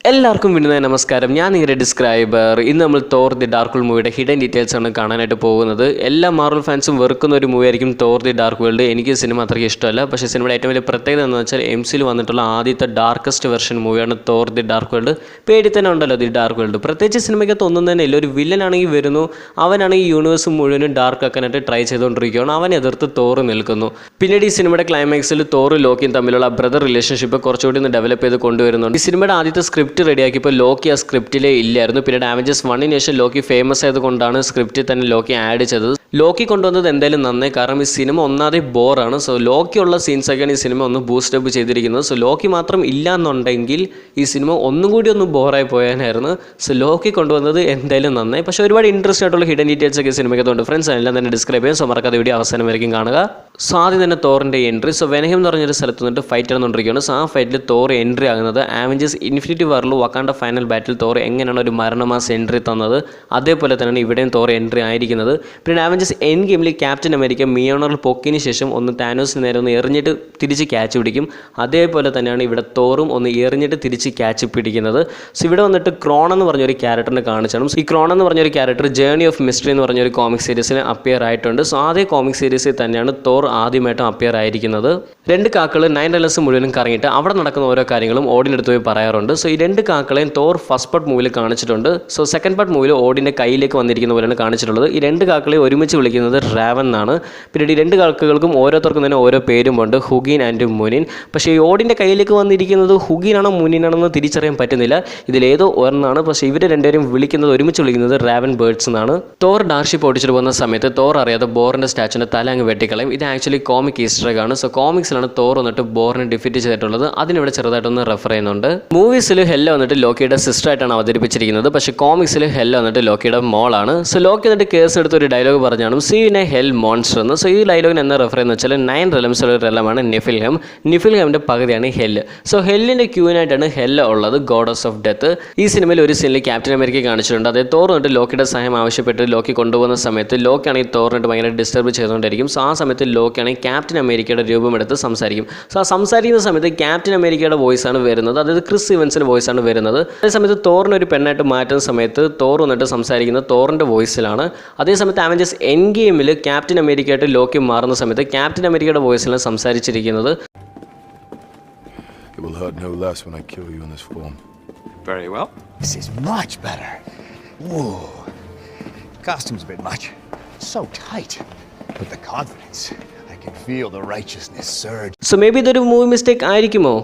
എല്ലാവർക്കും വീണ്ടും നമസ്കാരം. ഞാൻ നിങ്ങളുടെ ഡിസ്ക്രൈബർ. ഇന്ന് നമ്മൾ തോർ ദി ഡാർക്ക് വേൾഡ് മൂവിയുടെ ഹിഡൻ ഡീറ്റെയിൽസ് ആണ് കാണാനായിട്ട് പോകുന്നത്. എല്ലാ മാർവൽ ഫാൻസും വെറുക്കുന്ന ഒരു മൂവി ആയിരിക്കും തോർ ദി ഡാർക്ക് വേൾഡ്. എനിക്ക് സിനിമ അത്രയ്ക്ക് ഇഷ്ടമല്ല. പക്ഷേ സിനിമയുടെ ഏറ്റവും വലിയ പ്രത്യേകത എന്ന് വെച്ചാൽ MCU വന്നിട്ടുള്ള ആദ്യത്തെ ഡാർക്കസ്റ്റ് വെർഷൻ മൂവിയാണ് തോർ ദി ഡാർക്ക് വേൾഡ്. പേടി തന്നെ ഉണ്ടല്ലോ ദി ഡാർക്ക് വേൾഡ്. പ്രത്യേകിച്ച് സിനിമയ്ക്കകത്ത് ഒന്നും തന്നെ ഇല്ല. ഒരു വില്ലനാണെങ്കിൽ വരുന്നു, അവനാണെങ്കിൽ ഈ യൂണിവേഴ്സ് മുഴുവനും ഡാർക്ക് ആക്കാനായിട്ട് ട്രൈ ചെയ്തുകൊണ്ടിരിക്കുകയാണ്. അവൻ എതിർത്ത് തോർ നിൽക്കുന്നു. പിന്നീട് ഈ സിനിമയുടെ ക്ലൈമാക്സിൽ തോറും ലോക്കിയും തമ്മിലുള്ള ബ്രദർ റിലേഷൻഷിപ്പ് കുറച്ചുകൂടി ഒന്ന് ഡെവലപ്പ് ചെയ്ത് കൊണ്ടുവരുന്നുണ്ട്. ഈ സിനിമയുടെ ആദ്യത്തെ സ്ക്രിപ്റ്റ് റെഡിയാക്കിയപ്പോൾ ലോക്കി ആ സ്ക്രിപ്റ്റിലേ ഇല്ലായിരുന്നു. പിന്നീട് അവഞ്ചേഴ്സ് 1 ശേഷം ലോക്കി ഫേമസ് ആയതുകൊണ്ടാണ് സ്ക്രിപ്റ്റിൽ തന്നെ ലോക്കി ആഡ് ചെയ്തത്. ലോക്കി കൊണ്ടുവന്നത് എന്തായാലും നന്നായി, കാരണം ഈ സിനിമ ഒന്നാതെ ബോറാണ്. സോ ലോക്കി ഉള്ള സീൻസൊക്കെയാണ് ഈ സിനിമ ഒന്ന് ബൂസ്റ്റപ്പ് ചെയ്തിരിക്കുന്നത്. സോ ലോക്കി മാത്രം ഇല്ല എന്നുണ്ടെങ്കിൽ ഈ സിനിമ ഒന്നും കൂടി ഒന്ന് ബോറായി പോയാനായിരുന്നു. സോ ലോക്കി കൊണ്ടുവന്നത് എന്തായാലും നന്നായി. പക്ഷേ ഒരുപാട് ഇൻട്രസ്റ്റ് ആയിട്ടുള്ള ഹിഡൻ ഡീറ്റെയിൽസ് ഒക്കെ സിനിമയ്ക്കതുകൊണ്ട് ഫ്രണ്ട്സ് എല്ലാം തന്നെ ഡിസ്ക്രൈബ് ചെയ്യാം. സോ മറക്കാതെ വീഡിയോ അവസാനം വരെയും കാണുക. സോ ആദ്യം തന്നെ തോറിൻ്റെ എൻട്രി. സോ വെനഹം എന്ന് പറഞ്ഞൊരു സ്ഥലത്ത് നിന്നിട്ട് ഫൈറ്റ് നടന്നുകൊണ്ടിരിക്കുകയാണ്. സോ ആ ഫൈറ്റിൽ തോർ എൻട്രി ആകുന്നത് അവഞ്ചേഴ്സ് ഇൻഫിനിറ്റി വാറിൽ വക്കാണ്ട ഫൈനൽ ബാറ്റിൽ തോർ എങ്ങനെയാണ് ഒരു മരണമാസ് എൻട്രി തന്നത് അതേപോലെ തന്നെയാണ് ഇവിടെയും തോർ എൻട്രി ആയിരിക്കുന്നത്. പിന്നെ അവഞ്ചേഴ്സ് എൻഡ് ഗെയിമിൽ ക്യാപ്റ്റൻ അമേരിക്ക മിയോണറിൽ പൊക്കിന് ശേഷം ഒന്ന് താനോസിന് നേരെ ഒന്ന് എറിഞ്ഞിട്ട് തിരിച്ച് ക്യാച്ച് പിടിക്കും. അതേപോലെ തന്നെയാണ് ഇവിടെ തോറും ഒന്ന് എറിഞ്ഞിട്ട് തിരിച്ച് ക്യാച്ച് പിടിക്കുന്നത്. സോ ഇവിടെ വന്നിട്ട് ക്രോൺ എന്ന് പറഞ്ഞൊരു ക്യാരക്ടറിനെ കാണിച്ചാണ്. ഈ ക്രോൺ എന്ന് പറഞ്ഞൊരു ക്യാരക്ടർ ജേർണി ഓഫ് മിസ്റ്ററി എന്ന് പറഞ്ഞൊരു കോമിക് സീരീസിൽ അപ്പിയർ ആയിട്ടുണ്ട്. സോ അതേ കോമിക് സീരീസിൽ തന്നെയാണ് തോർ ആദ്യമായിട്ടും അപ്പിയർ ആയിരിക്കുന്നത്. രണ്ട് കാക്കൾ 9 റെലൻസ് മുഴുവനും കറങ്ങിയിട്ട് അവിടെ നടക്കുന്ന ഓരോ കാര്യങ്ങളും ഓടിനെടുത്ത് പോയി പറയാറുണ്ട്. സോ ഈ രണ്ട് കാക്കളെയും തോർ ഫസ്റ്റ് പാർട്ട് മൂവിൽ കാണിച്ചിട്ടുണ്ട്. സോ സെക്കൻഡ് പാർട്ട് മൂവിൽ ഓടിൻ്റെ കയ്യിലേക്ക് വന്നിരിക്കുന്ന പോലെയാണ് കാണിച്ചിട്ടുള്ളത്. ഈ രണ്ട് കാക്കളെ ഒരുമിച്ച് വിളിക്കുന്നത് റാവൻ എന്നാണ്. പിന്നീട് ഈ രണ്ട് കാക്കകൾക്കും ഓരോരുത്തർക്കും തന്നെ ഓരോ പേരുമുണ്ട്, ഹുഗീൻ ആൻഡ് മുനിൻ. പക്ഷേ ഈ ഓടിൻ്റെ കയ്യിലേക്ക് വന്നിരിക്കുന്നത് ഹുഗീനാണോ മുനിനാണെന്ന് തിരിച്ചറിയാൻ പറ്റുന്നില്ല. ഇതിലേതോ ഒരെണ്ണമാണ്. പക്ഷേ ഇവർ രണ്ടുപേരും വിളിക്കുന്നത് ഒരുമിച്ച് വിളിക്കുന്നത് റാവൻ ബേർഡ്സ് എന്നാണ്. തോർ ഡാർഷിപ്പ് ഓടിച്ചിട്ട് പോകുന്ന സമയത്ത് തോർ അറിയാതെ ബോറിൻ്റെ സ്റ്റാച്ചുവിൻ്റെ തല അങ്ങ് വെട്ടിക്കളയും. ഇത് ആക്ച്വലി കോമിക് ഈസ്റ്റർ എഗ് ആണ്. സോ കോമിക്സിലാണ് തോർ വന്നിട്ട് ബോറിനെ ഡിഫീറ്റ് ചെയ്തിട്ടുള്ളത്. അതിനിവിടെ ചെറുതായിട്ടൊന്ന് റെഫർ ചെയ്യുന്നുണ്ട്. മൂവീസിൽ ഹെല്ല വന്നിട്ട് ലോക്കിയുടെ സിസ്റ്റർ ആയിട്ടാണ് അവതരിപ്പിച്ചിരിക്കുന്നത്. പക്ഷേ കോമിക്സിൽ ഹെല്ല വന്നിട്ട് ലോക്കിയുടെ മോളാണ്. സോ ലോക്കി എന്നിട്ട് കേസ് എടുത്ത് ഒരു ഡയലോഗ് പറഞ്ഞാണ് see in a hell monster എന്ന്. സോ ഈ ഡയലോഗിന് എന്താ റെഫർ ചെയ്യുന്നത് വെച്ചാൽ 9 റെലംസിലുള്ള ഒരു റെലമാണ് നിഫിൽഹം. നിഫിൽഹമിൻ്റെ പകുതിയാണ് ഹെല്ല്. സോ ഹെല്ലിൻ്റെ ക്യൂനായിട്ടാണ് ഹെല്ല ഉള്ളത്, ഗോഡസ് ഓഫ് ഡെത്ത്. ഈ സിനിമയിൽ ഒരു സീനിൽ ക്യാപ്റ്റൻ അമേരിക്ക കാണിച്ചിട്ടുണ്ട്. അതേ തോർ വന്നിട്ട് ലോക്കിയുടെ സഹായം ആവശ്യപ്പെട്ട് ലോക്കി കൊണ്ടുപോകുന്ന സമയത്ത് ലോക്കിയാണെങ്കിൽ തോറിനിട്ട് ഭയങ്കര ഡിസ്റ്റർബ് ചെയ്തുകൊണ്ടിരിക്കും. സോ ആ സമയത്ത് ലോക്കിയാണെങ്കിൽ ക്യാപ്റ്റൻ അമേരിക്കയുടെ രൂപമെടുത്ത് സംസാരിക്കും. സോ ആ സംസാരിക്കുന്ന സമയത്ത് ക്യാപ്റ്റൻ അമേരിക്കയുടെ വോയിസ് ആണ് വരുന്നത്, അതായത് ക്രിസ് ഇവൻസിൻ്റെ വോയിസ് ആണ് വരുന്നത്. അതേ സമയത്ത് തോറിനെ ഒരു പെണ്ണായിട്ട് മാറ്റുന്ന സമയത്ത് തോർ വന്നിട്ട് സംസാരിക്കുന്നത് തോറിൻ്റെ വോയിസിലാണ്. അതേസമയത്ത് അവഞ്ചേഴ്സ് എൻഡ് ഗെയിമിൽ ക്യാപ്റ്റൻ അമേരിക്കയായിട്ട് ലോക്കി മാറുന്ന സമയത്ത് ക്യാപ്റ്റൻ അമേരിക്കയുടെ വോയിസിലാണ് സംസാരിച്ചിരിക്കുന്നത്. It will hurt no less when I kill you in this form. Very well. This is much better. Whoa. Costume's a bit much. So tight. But the confidence. I can feel the righteousness surge. So maybe ഇതൊരു movie mistake ആയിരിക്കുമോ?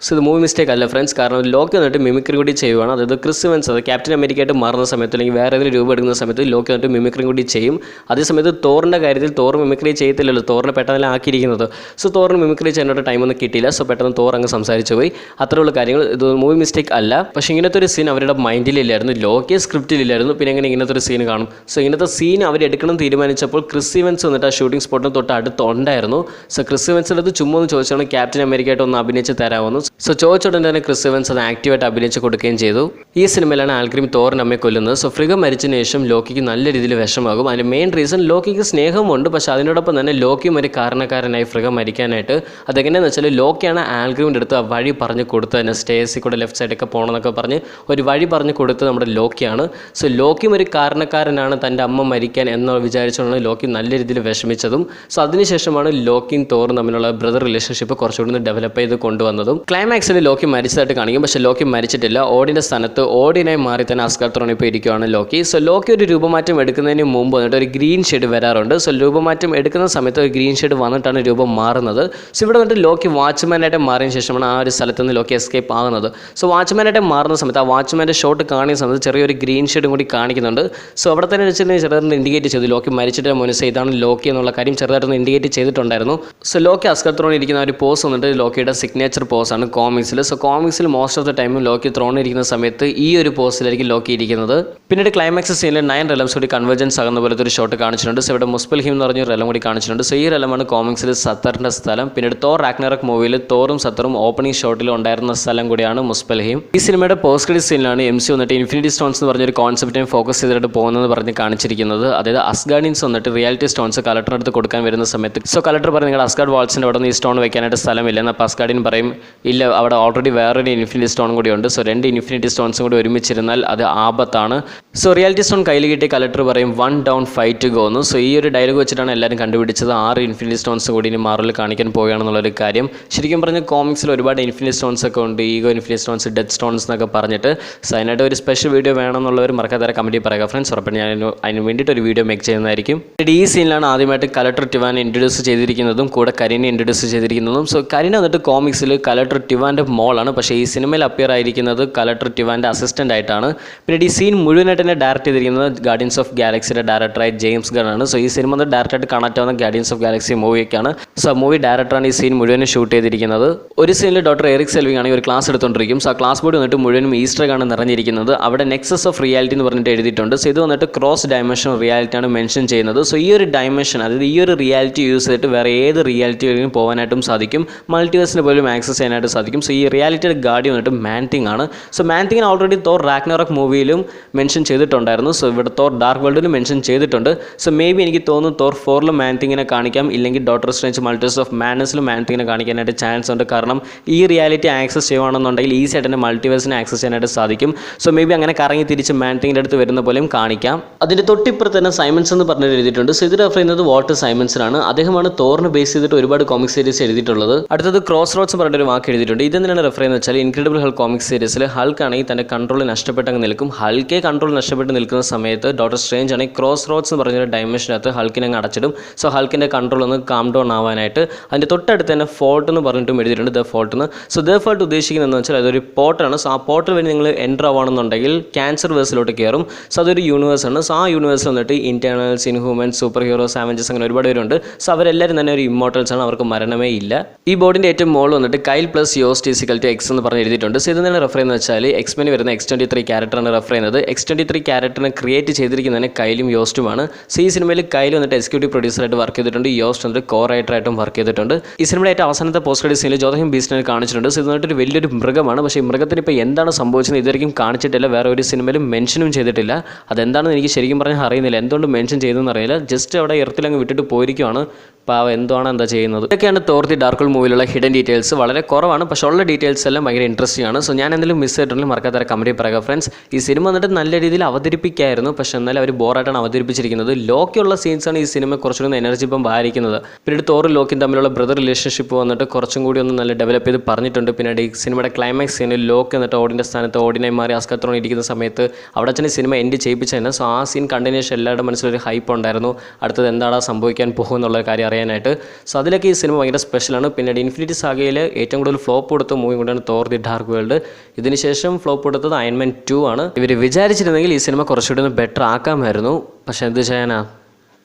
So ഇത് movie mistake അല്ല friends. കാരണം Lockie വന്നിട്ട് mimicry കൂടി ചെയ്യുവാണ്. അതായത് Chris events അത് ക്യാപ്റ്റൻ അമേരിക്കയായിട്ട് മാറുന്ന സമയത്ത് അല്ലെങ്കിൽ വേറെ ഏതെങ്കിലും രൂപം എടുക്കുന്ന സമയത്ത് ലോക്കി വന്നിട്ട് മിമിക്രി കൂടി ചെയ്യും. അതേസമയത്ത് തോറിൻ്റെ കാര്യത്തിൽ തോർ മിമിക്രി ചെയ്യത്തില്ലല്ലോ, തോറിനെ പെട്ടെന്ന് ആക്കിയിരിക്കുന്നത്. സോ തോറിന് മിമിക്രി ചെയ്യാനായിട്ട് ടൈമൊന്നും കിട്ടിയില്ല. സോ പെട്ടെന്ന് തോർ അങ്ങ് സംസാരിച്ചു പോയി. അത്രയുള്ള കാര്യങ്ങൾ. ഇത് മൂവി മിസ്റ്റേക്ക് അല്ല. പക്ഷേ ഇങ്ങനത്തെ ഒരു സീൻ അവരുടെ മൈൻഡിലില്ലായിരുന്നു, ലോക്കിയ സ്ക്രിപ്റ്റിലില്ലായിരുന്നു. പിന്നെ എങ്ങനെ ഇങ്ങനത്തെ ഒരു സീൻ കാണും? സോ ഇങ്ങനത്തെ സീൻ അവർ എടുക്കണം തീരുമാനിച്ചപ്പോൾ ക്രിസ് ഇവൻസ് വന്നിട്ട് ആ ഷൂട്ടിംഗ് സ്പോട്ടിന് തൊട്ട് അടുത്തുണ്ടായിരുന്നു. സോ ക്രിസ് ഇവൻസിൻ്റെ അടുത്ത് ചുമ്മാ ഒന്ന് ചോദിച്ചാണ് ക്യാപ്റ്റൻ അമേരിക്കയായിട്ട് ഒന്ന് അഭിനയിച്ച് തരാമെന്ന്. സോ ചോദിച്ചോടൻ തന്നെ ക്രിസ് ഇവൻസ് അത് ആക്റ്റീവായിട്ട് അഭിനയിച്ച് കൊടുക്കുകയും ചെയ്തു. ഈ സിനിമയിലാണ് ആൽഗ്രിം തോറിൻ്റെ അമ്മയെ കൊല്ലുന്നത്. സോ ഫ്രിഗ മരിച്ചതിന് ശേഷം ലോക്കിക്ക് നല്ല രീതിയിൽ വിഷമാകും. അതിൻ്റെ മെയിൻ റീസൺ ലോക്കിക്ക് സ്നേഹമുണ്ട്, പക്ഷേ അതിനോടൊപ്പം തന്നെ ലോക്കിയും ഒരു കാരണക്കാരനായി ഫ്രിഗ മരിക്കാനായിട്ട്. അതെങ്ങനെയാണെന്ന് വെച്ചാൽ ലോക്കിയാണ് ആൽഗ്രിമിൻ്റെ അടുത്ത് ആ വഴി പറഞ്ഞു കൊടുത്ത് തന്നെ സ്റ്റേസിൽ കൂടെ ലെഫ്റ്റ് സൈഡൊക്കെ പോകണമെന്നൊക്കെ പറഞ്ഞ് ഒരു വഴി പറഞ്ഞു കൊടുത്ത് നമ്മുടെ ലോക്കിയാണ്. സോ ലോക്കിയും ഒരു കാരണക്കാരനാണ് തൻ്റെ അമ്മ മരിക്കാൻ എന്ന് വിചാരിച്ചുകൊണ്ടാണ് ലോക്കി നല്ല രീതിയിൽ വിഷമിച്ചതും. സോ അതിനുശേഷമാണ് ലോക്കിയും തോറും തമ്മിലുള്ള ബ്രദർ റിലേഷൻഷിപ്പ് കുറച്ചുകൂടി ഡെവലപ്പ് ചെയ്ത് കൊണ്ടുവന്നതും. ക്ലൈമാക്സിൽ ലോക്കി മരിച്ചതായിട്ട് കാണിക്കും, പക്ഷേ ലോക്കി മരിച്ചിട്ടില്ല. ഓടിൻ്റെ സ്ഥാനത്ത് ഓടിനായി മാറി തന്നെ അസ്ഗാർഡ് ത്രോണിൽ ഇപ്പോൾ ഇരിക്കുകയാണ് ലോക്കി. സോ ലോക്കി ഒരു രൂപമാറ്റം എടുക്കുന്നതിന് മുമ്പ് വന്നിട്ട് ഒരു ഗ്രീൻ ഷെയ്ഡ് വരാറുണ്ട്. സോ രൂപമാറ്റം എടുക്കുന്ന സമയത്ത് ഒരു ഗ്രീൻ ഷെയ്ഡ് വന്നിട്ടാണ് രൂപം മാറുന്നത്. സോ ഇവിടെ വന്നിട്ട് ലോക്കി വാച്ച്മാനായിട്ട് മാറിയതിന് ശേഷമാണ് ആ ഒരു സ്ഥലത്ത് നിന്ന് ലോക്കി എസ്കേപ്പ് ആകുന്നത്. സോ വാച്ച്മാനായിട്ട് മാറുന്ന സമയത്ത് ആ വാച്ച്മാൻ്റെ ഷോട്ട് കാണിക്കുന്ന സമയത്ത് ചെറിയൊരു ഗ്രീൻ ഷെയ്ഡും കൂടി കാണിക്കുന്നുണ്ട്. സോ അവിടെ തന്നെ വെച്ചിട്ട് ചെറുതായിട്ട് ഇൻഡിക്കേറ്റ് ചെയ്തു ലോക്കി മരിച്ചിട്ട് മുൻസേ ഇതാണ് ലോക്കി എന്നുള്ള കാര്യം ചെറുതായിട്ടൊന്ന് ഇൻഡിക്കേറ്റ് ചെയ്തിട്ടുണ്ടായിരുന്നു. സോ ലോക്കി അസ്ഗാർഡ് ത്രോണിൽ ഇരിക്കുന്ന ഒരു പോസ് വന്നിട്ട് ലോക്കിയുടെ സിഗ്നേച്ചർ പോസാണ് കോമിക്സിൽ. സോ കോമിക്സിൽ മോസ്റ്റ് ഓഫ് ദ ടൈമും ലോക്കി ത്രോണിരിക്കുന്ന സമയത്ത് ഈ ഒരു പോസ്റ്റിലായിരിക്കും ലോക്കി ഇരിക്കുന്നത്. പിന്നീട് ക്ലൈമാക്സ് സീനിൽ 9 റെലംസ് കൂടി കൺവേർജൻസ് ആകുന്ന പോലത്തെ ഒരു ഷോട്ട് കാണിച്ചിട്ടുണ്ട്. സോ ഇവിടെ മുസ്പെൽഹിം എന്ന് പറഞ്ഞൊരു റെലം കൂടി കാണിച്ചിട്ടുണ്ട്. സോ ഈ റെലമാണ് കോമിക്സിൽ സത്തറിൻ്റെ സ്ഥലം. പിന്നീട് തോർ റാഗ്നറോക്ക് മൂവിയിൽ തോറും സത്തറും ഓപ്പണിംഗ് ഷോട്ടിൽ ഉണ്ടായിരുന്ന സ്ഥലം കൂടിയാണ് മുസ്പെൽഹിം. ഈ സിനിമയുടെ പോസ്റ്റ് ക്രെഡിറ്റ് സീനിലാണ് MCU വന്നിട്ട് ഇൻഫിനിറ്റി സ്റ്റോൺസ് എന്ന് പറഞ്ഞൊരു കോൺസെപ്റ്റിനെ ഫോക്കസ് ചെയ്തിട്ട് പോകുന്നത് പറഞ്ഞ് കാണിച്ചിരിക്കുന്നത്. അതായത് അസ്ഗാർഡിയൻസ് വന്നിട്ട് റിയാലിറ്റി സ്റ്റോൺസ് കളക്ടറിനടുത്ത് കൊടുക്കാൻ വരുന്ന സമയത്ത് സോ കളക്ടർ പറയും നിങ്ങളുടെ അസ്ഗാർഡ് വാൾസിൻ്റെ അവിടെ നിന്ന് ഈ സ്റ്റോൺ വെക്കാനായിട്ട് സ്ഥലമില്ല. എന്നാൽ അസ്ഗാർഡിയൻ പറയും ഇല്ല ഇല്ല, അവിടെ ഓൾറെഡി വേറൊരു ഇൻഫിനിറ്റി സ്റ്റോൺ കൂടി ഉണ്ട്. സോ 2 ഇൻഫിനിറ്റി സ്റ്റോൺസും കൂടി ഒരുമിച്ചിരുന്നാൽ അത് ആപത്താണ്. സോ റിയാലിറ്റി സ്റ്റോൺ കയ്യിൽ കിട്ടിയ കലക്ടർ പറയും 1 down 5 to go എന്ന്. സോ ഈ ഒരു ഡയലോഗ് വെച്ചിട്ടാണ് എല്ലാവരും കണ്ടുപിടിച്ചത് 6 ഇൻഫിനിറ്റി സ്റ്റോൺസ് കൂടി ഇനി മാർവലിൽ കാണിക്കാൻ പോവുകയാണെന്നുള്ളൊരു കാര്യം. ശരിക്കും പറഞ്ഞാൽ കോമിക്സിൽ ഒരുപാട് ഇൻഫിനിറ്റി സ്റ്റോൺസ് ഒക്കെ ഉണ്ട്, ego infinity stones, death stones എന്നൊക്കെ പറഞ്ഞിട്ട്. സോ അതിനായിട്ട് ഒരു സ്പെഷ്യൽ വീഡിയോ വേണമെന്നുള്ളവർ മറക്കാതെ കമൻറ്റിൽ പറയുക ഫ്രണ്ട്സ്. ഉറപ്പാണ് ഞാൻ അതിന് വേണ്ടിയിട്ട് ഒരു വീഡിയോ മേക്ക് ചെയ്യുന്നതായിരിക്കും. ഈ സീനിലാണ് ആദ്യമായിട്ട് കലക്ടർ ടിവാനെ ഇൻട്രൊഡ്യൂസ് ചെയ്തിരിക്കുന്നതും കൂടെ കരീനെ ഇൻട്രൊഡ്യൂസ് ചെയ്തിരിക്കുന്നതും. സോ കരീന വന്നിട്ട് കോമിക്സിൽ കലക്ടർ ടിവാൻ്റെ മോളാണ്, പക്ഷേ ഈ സിനിമയിൽ അപ്പിയർ ആയിരിക്കുന്നത് കലക്ടർ ടിവാൻ്റെ അസിസ്റ്റൻ്റ് ആയിട്ടാണ്. പിന്നീട് ഈ സീൻ മുഴുവനായിട്ട് തന്നെ ഡയറക്റ്റ് ചെയ്തിരിക്കുന്നത് ഗാർഡിയൻസ് ഓഫ് ഗാലക്സിയുടെ ഡയറക്ടറായ ജെയിംസ് ഗൺ ആണ്. സോ ഈ സിനിമ ഒന്ന് ഡയറക്റ്റായിട്ട് കണക്ട് ആവുന്ന ഗാർഡിയൻസ് ഓഫ് ഗാലക്സി മൂവിയൊക്കെയാണ്. സോ മൂവി ഡയറക്ടറാണ് ഈ സീൻ മുഴുവനും ഷൂട്ട് ചെയ്തിരിക്കുന്നത്. ഒരു സീനിൽ ഡോക്ടർ എറിക് സെൽവിങ് ആണെങ്കിൽ ഒരു ക്ലാസ് എടുത്തുകൊണ്ടിരിക്കും. സോ ആ ക്ലാസ് ബോർഡ് വന്നിട്ട് മുഴുവനും ഈസ്റ്റർ ആണ് നിറഞ്ഞിരിക്കുന്നത്. അവിടെ നെക്സസ് ഓഫ് റിയാലിറ്റി എന്ന് പറഞ്ഞിട്ട് എഴുതിയിട്ടുണ്ട്. സോ ഇത് വന്നിട്ട് ക്രോസ് ഡയമെൻഷൻ റിയാലിറ്റി ആണ് മെൻഷൻ ചെയ്യുന്നത്. സോ ഈ ഒരു ഡയമെൻഷൻ, അതായത് ഈ ഒരു റിയാലിറ്റി യൂസ് ചെയ്തിട്ട് വേറെ ഏത് റിയാലിറ്റിയിലും പോകാനായിട്ടും സാധിക്കും, മൾട്ടിവേഴ്സിന് പോലും ആക്സസ് ചെയ്യാനായിട്ട് സാധിക്കും. സോ ഈ റിയാലിറ്റിയുടെ ഗാർഡിയൻ വന്നിട്ട് മാൻതിങ് ആണ്. സോ മാൻതിങ്ങിന് ഓൾറെഡി തോർ റാഗ്നറോക്ക് മൂവിയിലും മെൻഷൻ ചെയ്തിട്ടുണ്ടായിരുന്നു. സോ ഇവിടെ തോർ ഡാർക്ക് വേൾഡിലും മെൻഷൻ ചെയ്തിട്ടുണ്ട്. സോ മേ ബി എനിക്ക് തോന്നുന്നു തോർ 4 മാൻതിങ്ങിനെ കാണിക്കാം, ഇല്ലെങ്കിൽ ഡോക്ടർ സ്ട്രേഞ്ച് മൾട്ടിവേഴ്സ് ഓഫ് മാഡ്നസിലും മാൻതിങ്ങിനെ കാണിക്കാനായിട്ട് ചാൻസ് ഉണ്ട്. കാരണം ഈ റിയാലിറ്റി ആക്സസ് ചെയ്യുകയാണെന്നുണ്ടെങ്കിൽ ഈസി ആയിട്ട് തന്നെ മൾട്ടിവേഴ്സിനെ ആക്സസ് ചെയ്യാനായിട്ട് സാധിക്കും. സോ മേ ബി അങ്ങനെ കറങ്ങി തിരിച്ച് മാൻതിങ്ങിൻ്റെ അടുത്ത് വരുന്ന പോലെയും കാണിക്കാം. അതിൻ്റെ തൊട്ടിപ്പുറത്ത് തന്നെ സൈമൺസ് എന്ന് പറഞ്ഞിട്ട് എഴുതിയിട്ടുണ്ട്. സോ ഇത് റെഫർ ചെയ്യുന്നത് വാൾട്ടർ സൈമൺസിനാണ്. അദ്ദേഹമാണ് തോറിന് ബേസ് ചെയ്തിട്ട് ഒരുപാട് കോമിക് സീരീസ് എഴുതിയിട്ടുള്ളത്. അടുത്തത് ക്രോസ് റോഡ്സ് പറഞ്ഞൊരു വാക്ക് എഴുതിയിട്ടുണ്ട്. ഇതെന്തിനാണ് റെഫർ ചെയ്യുന്നത് വെച്ചാൽ ഇൻക്രെഡിബിൾ ഹൾക്ക് കോമിക് സീരീസിൽ ഹൾക്ക് ആണെങ്കിൽ തൻ്റെ കൺട്രോൾ നഷ്ടപ്പെട്ടങ്ങ് നിൽക്കും. ഹൾക്കേ കൺട്രോൾ നഷ്ടപ്പെട്ട് നിൽക്കുന്ന സമയത്ത് ഡോക്ടർ സ്ട്രേഞ്ച് ആണെങ്കിൽ ക്രോസ് റോഡ്സ് എന്ന് പറഞ്ഞൊരു ഡയമെൻഷനകത്ത് ഹൾക്കിനെ അങ്ങ് അടച്ചിടും. സോ ഹൾക്കിൻ്റെ കൺട്രോൾ ഒന്ന് കാം ഡൗൺ ആവാനായിട്ട്. അതിൻ്റെ തൊട്ടടുത്ത് തന്നെ ഫോൾട്ട് എന്ന് പറഞ്ഞിട്ടും എഴുതിയിട്ടുണ്ട്, ദ ഫോൾട്ട് എന്ന്. സോ ദ ഫോൾട്ട് ഉദ്ദേശിക്കുന്നതെന്ന് വെച്ചാൽ അതൊരു പോർട്ടാണ്. സോ ആ പോർട്ടിൽ വഴി നിങ്ങൾ എൻ്റർ ആവുകയാണെന്നുണ്ടെങ്കിൽ ക്യാൻസർ വേഴ്സിലോട്ട് കയറും. സോ അതൊരു യൂണിവേഴ്സാണ്. സോ ആ യൂണിവേഴ്സിൽ വന്നിട്ട് internals, Inhumans, super heroes, Avengers അങ്ങനെ ഒരുപാട് പേരുണ്ട്. സോ അവരെല്ലാവരും തന്നെ ഒരു ഇമ്മോർട്ടൽസ് ആണ്, അവർക്ക് മരണമേ ഇല്ല. ഈ ബോർഡിൻ്റെ ഏറ്റവും മുകളിൽ വന്നിട്ട് കൈൽ പ്ലസ് യോസ്റ്റ് ഈസിക്കൽ ടു എക്സ് എന്ന് പറഞ്ഞ് എഴുതിയിട്ടുണ്ട്. സോ ഇതെന്താണ് റെഫർ ചെയ്യുന്നത് വെച്ചാൽ എക്സ്മെന് വരുന്ന X-23 ക്യാരക്ടറാണ് റെഫർ ചെയ്യുന്നത്. X-23 ക്യാരക്ടറിനെ ക്രിയേറ്റ് ചെയ്തിരിക്കുന്നതിന് കൈലും യോസ്റ്റുമാണ്. സോ ഈ സിനിമയിൽ കൈൽ വന്നിട്ട് എക്സിക്യൂട്ടീവ് പ്രൊഡ്യൂസറായിട്ട് വർക്ക് ചെയ്തിട്ടുണ്ട്, യോസ്റ്റ് വന്നിട്ട് കോ റൈറ്ററായിട്ടും വർക്ക് ചെയ്തിട്ടുണ്ട്. ഈ സിനിമയുടെ ഏറ്റവും അവസാനത്തെ പോസ്റ്റ് ക്രെഡിറ്റ് സീനിൽ ജോതഹിം ബീസ്റ്റിനെ കാണിച്ചിട്ടുണ്ട്. സോ ഇത് വന്നിട്ട് വലിയൊരു മൃഗമാണ്, പക്ഷേ ഈ മൃഗത്തിന് ഇപ്പോൾ എന്താണ് സംഭവിച്ചത് ഇതുവരെയും കാണിച്ചിട്ടില്ല, വേറെ ഒരു സിനിമയിലും മെൻഷനും ചെയ്തിട്ടില്ല. അതെന്താണെന്ന് എനിക്ക് ശരിക്കും പറഞ്ഞാൽ അറിയുന്നില്ല, എന്തുകൊണ്ട് മെൻഷൻ ചെയ്തെന്ന് അറിയില്ല. ജസ്റ്റ് അവിടെ എർത്തിലങ്ങ് വിട്ടിട്ട് പോയിരിക്കുവാണ്. പാവ എന്താ ചെയ്യുന്നത്. ഇതൊക്കെയാണ് തോർ ദി ഡാർക്ക് വേൾഡ് മൂവിയിലുള്ള ഹിഡൻ ഡീറ്റെയിൽസ്. വളരെ കുറവാണ്, പക്ഷേ ഉള്ള ഡീറ്റെയിൽസ് എല്ലാം ഭയങ്കര ഇൻട്രസ്റ്റിംഗ് ആണ്. സോ ഞാൻ എന്തെങ്കിലും മിസ് ആയിട്ടുണ്ടെങ്കിൽ മറക്കാത്ത കമൻറ്റിൽ പറയുക ഫ്രണ്ട്സ്. ഈ സിനിമ വന്നിട്ട് നല്ല രീതിയിൽ അവതരിപ്പിക്കായിരുന്നു, പക്ഷേ എന്നാലും അവർ ബോറായിട്ടാണ് അവതരിപ്പിച്ചിരിക്കുന്നത്. ലോക്കിയുള്ള സീൻസാണ് ഈ സിനിമ കുറച്ചുകൂടി എനർജി ഇപ്പം ബാധിക്കുന്നത്. പിന്നീട് തോറും ലോക്കിയും തമ്മിലുള്ള ബ്രദർ റിലേഷൻഷിപ്പ് വന്നിട്ട് കുറച്ചും കൂടി ഒന്ന് നല്ല ഡെവലപ്പ് ചെയ്ത് പറഞ്ഞിട്ടുണ്ട്. പിന്നീട് ഈ സിനിമയുടെ ക്ലൈമാക്സ് സീനിൽ ലോക്ക് എന്നിട്ട് ഓടിൻ്റെ സ്ഥാനത്ത് ഓടിനായി മാറി അസ്കത്രോൺ ഇരിക്കുന്ന സമയത്ത് അവിടെ തന്നെ സിനിമ എൻഡ് ചെയ്യിപ്പിച്ചതന്നെ. സോ ആ സീൻ കണ്ടിന്യൂ ശേഷം എല്ലാവരുടെ മനസ്സിലൊരു ഹൈപ്പ് ഉണ്ടായിരുന്നു, അടുത്തത് എന്താണ് സംഭവിക്കാൻ പോകുമെന്നുള്ള കാര്യം അറിയാനായിട്ട്. സോ അതിലൊക്കെ ഈ സിനിമ ഭയങ്കര സ്പെഷ്യലാണ്. പിന്നീട് ഇൻഫിനിറ്റി സാഗയിൽ ഏറ്റവും കൂടുതൽ ഫ്ലോപ്പ് കൊടുത്ത മൂവി കൊണ്ടാണ് തോർ ദി ഡാർക്ക് വേൾഡ്. ഇതിനുശേഷം ഫ്ലോപ്പ് കൊടുത്തത് അയൺ മാൻ 2 ആണ്. ഇവർ വിചാരിച്ചിരുന്നെങ്കിൽ ഈ സിനിമ കുറച്ചുകൂടി ഒന്ന് ബെറ്റർ ആക്കാമായിരുന്നു, പക്ഷേ എന്ത് ചെയ്യാനാ,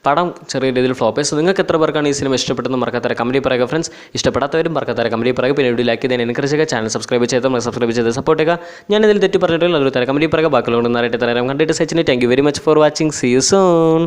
പടം ചെറിയ രീതിയിൽ ഫ്ലോപ്പ്. സോ നിങ്ങൾക്ക് എത്ര പേർക്കാണ് ഈ സിനിമ ഇഷ്ടപ്പെട്ടെന്ന് മറക്കാത്ത കമൻറ്റിൽ പറയുക ഫ്രണ്ട്സ്. ഇഷ്ടപ്പെടാത്തവരും മറക്കാത്ത കമൻറ്റിൽ പറയുക. പിന്നെ വീഡിയോ ലൈക്ക് ചെയ്ത് എൻകറേജ് ചെയ്യുക, ചാനൽ സബ്സ്ക്രൈബ് ചെയ്ത് സപ്പോർട്ട് ചെയ്യുക. ഞാൻ ഇതിൽ തെറ്റി പറഞ്ഞിട്ടുള്ള ഒരു തരം കമൻറ്റിൽ പറയുക. ബാക്കിയുള്ളവർ നേരിട്ട് തരാം. കണ്ടിട്ട് സച്ചിന് thank you very much for watching. See you soon.